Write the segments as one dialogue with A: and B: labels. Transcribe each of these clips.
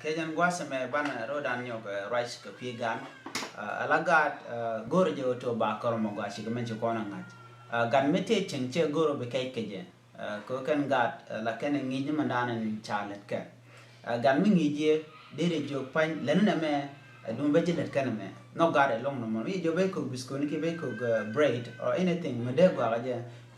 A: kejan guasame bana rodan yok rice ke pigan alagat goro je to ba kormo gwashi ke menche kona ngat gan mete chenche goro be kai keje ko kan gat la ken ngi ni mandana ni chalet ke gan mi ngi je dere jo pan len na me dum be je kan me no got it long no mo jo be ko biskoni ke be ko bread or anything me de gwa je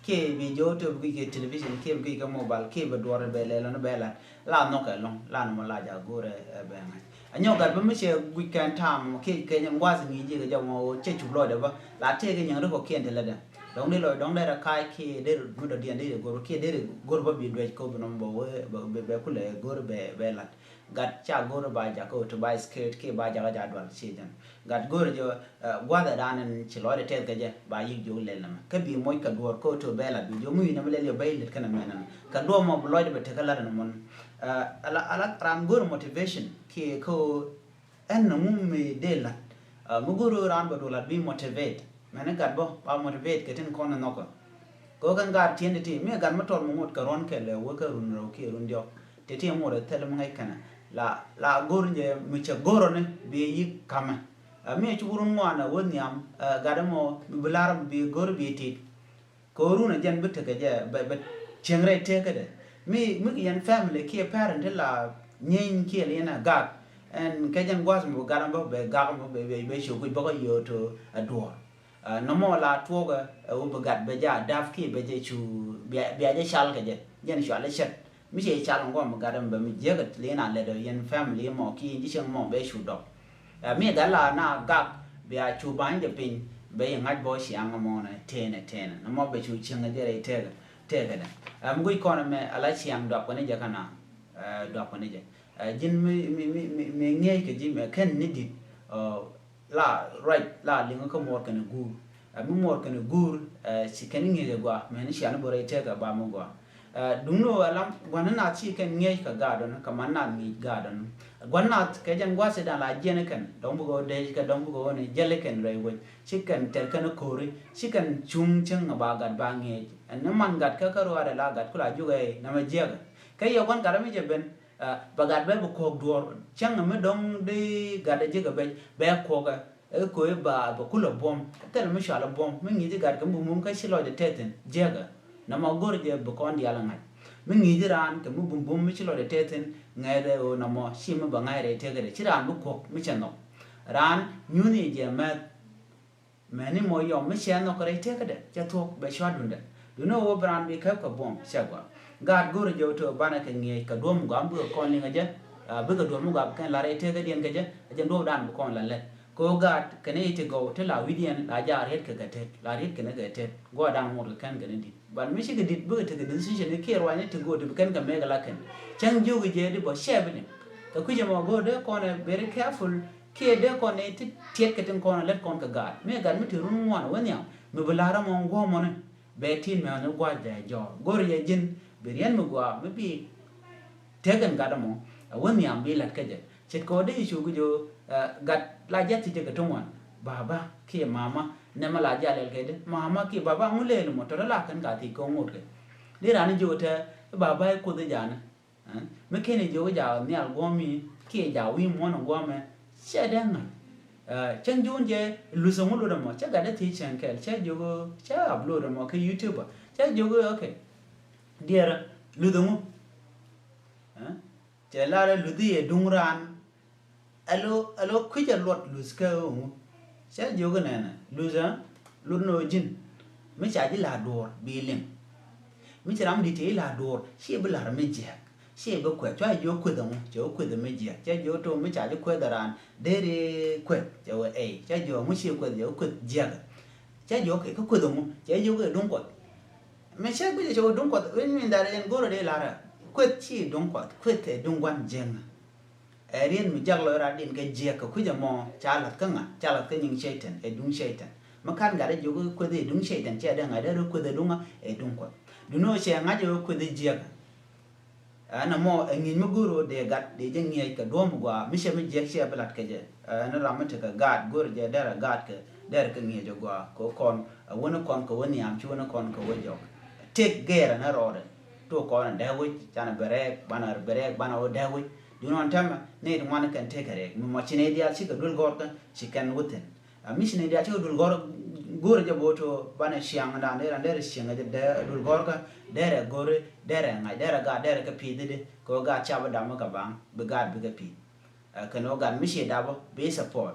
A: ke video to ke television ke ke mobile ke be dore be le no be la no ka long la no la ja gore be ngai anyo ga be me che weekend time ke nyang wa ngi ji ga jo mo che chu lo de ba la te ke nyang ro ko ken de la de dong de lo dong de ra kai ke de mu do dien de gore ke de gore ba bi do ko be no bo be ku le gore be la gat cha gore ba ja ko to buy skirt ke ba ja ga dwal chi jan gat gore jo gwa da dan chi lo de te ke je ba yi jo le na ka bi moy ka dor ko to be la bi jo mu na le le be le kana me na ka do mo lo de be te ka la na mon ala ram gore motivation ke ko en no mum me de la mu gore ram ba do la bi motivate mane gat bo ba motivate ke tin ko na no ko kan gat tien de ti me gat ma tol mo mot ka ron ke le wo ka run ro ke run dio te ti mo de tel mo ngai kana la gornje mi che gorone be yi kama me chu burun wana wonyam gadamo bularam be gor be ti ko runa jan bitte ke je be chengre te ke de mi yan family ke parent la nyen ke le na gag en ke jan gwas mo garam be gag mo be shu ku bo yo to ador no mo la tuoga u be gat be ja daf ki be je chu be je shal ke je jan shu ala shet mi che cha long mo garam be mi je ga le na le de yan family mo ki ji chang mo be shu do mi ga la na gag be a chu ban de pin be ngat bo xiang mo na tene no mo be chu chang de re te ga da mu ko na me ala xiang do ko ne ja kana do ko ne je jin mi nge ke ji me ken ni di la right la linga ko mo kan gu mu mo kan gu si ken nge je gwa me ni xiang bo re te ga ba mo gwa dungno alam gwanana chi ken nge ka garden ka manna mi garden gwanat ke jan gwa se da la jene ken dong bu de ka dong bu ne jele ken re wo chi ken ter kan ko ri chi ken chung chang ba gat ba nge an man gat ka ro ara la gat kula ju ge na ma je ka yo kon ka mi je ben ba gat be ko dor chang me dong de gat je ga be ko ga ko ba kula bom tel mi shala bom mi ngi gat ka bu mum ka shi lo de teten je ga na ma gor je bu kon dia la ngai mi ngi ran ka mu bum bum mi chi lo de teten ngai de o na mo shi ma ba ngai re te ga de chi ran bu ko mi chen no ran nyu ni je ma ni mo yo mi chen no ka re te ga de ja to be shwa dun de du no o bran bi ka bom sha gwa gad gor je to bana ka ngi ka dom gam bu kon ni ga je bu ka dom ga kan la re te ga dien ga je ja do dan bu kon la le ko gad ka ne te go te la widian la ja ret ka ga te la ret ka ne ga te go dan mo kan ga ni ban mi shi ga dit bu te ga decision ne ke ro ne te go te kan ga me ga la kan chang ju ga je di bo she bi ne ka ku je mo go de ko ne very careful ke de ko ne ti tiet ka tin ko ne let kon ka gad me gad mi te run mo na wanya mi bulara mo go mo ne be tin me ne gwa ja jo gor ye jin be rien mo gwa mi bi te gan ga da mo wanya bi lat ka je chet ko de shu gu jo gat la ja ti te ka to wan baba ke mama ne ma la ja le ke de mama ke baba mu le mo to la kan ga ti ko ngot ke ni ran jo te baba ko de ja na me ke ne jo ja ni al go mi ke ja wi mo no go me che de nga chen ju je lu so mo lo mo che ga de ti chen ke che jo che upload mo ke youtube che jo okay dia lu do mo che la lu di e dung ran alo ku ja lot lu ska mo sẽ vô cái này nè lu no jin mấy cha chỉ là đồ bị lim mấy cha làm đi thế là đồ sẽ bị làm mấy gì sẽ bị quẹt cho vô quẹt đồng cho quẹt mấy gì cho vô to mấy cha chỉ quẹt đàn để đi quẹt cho ai cho vô mấy siêu quẹt vô quẹt gì cho vô cái quẹt đồng cho vô cái đúng quẹt mấy cha bây giờ cho đúng quẹt when mình đã đến gọi đây là quẹt chỉ đúng quẹt thì đúng quan jeng riêng mình chắc là ra điện cái giặc của quý mo cha lật cái những shaitan đúng shaitan mà khăn cả đấy chỗ cái gì đúng shaitan cha đang ở đây rồi cái đúng đúng quá đúng rồi xe ngay chỗ cái giặc nó mo nghìn mà guru để gạt để cho nghe cái đốm qua mình sẽ giặc xe bật cái gì nó làm mất cái gạt guru giờ đây là gạt cái nghe cho qua có con con có niệm chú nó con có giặc take care nó rồi to con đeo cha nó bere bana ở đeo du non tam ne de wan kan te kare mo chine dia chi ka dul gor kan chi kan wuten mi chine dia chi dul gor je boto bana siang da ne siang de dul gor ka dere gore dere ngai dere ga dere ka pi de ko ga cha ba dam ka bang be ga be ka pi kan o ga mi she da bo be support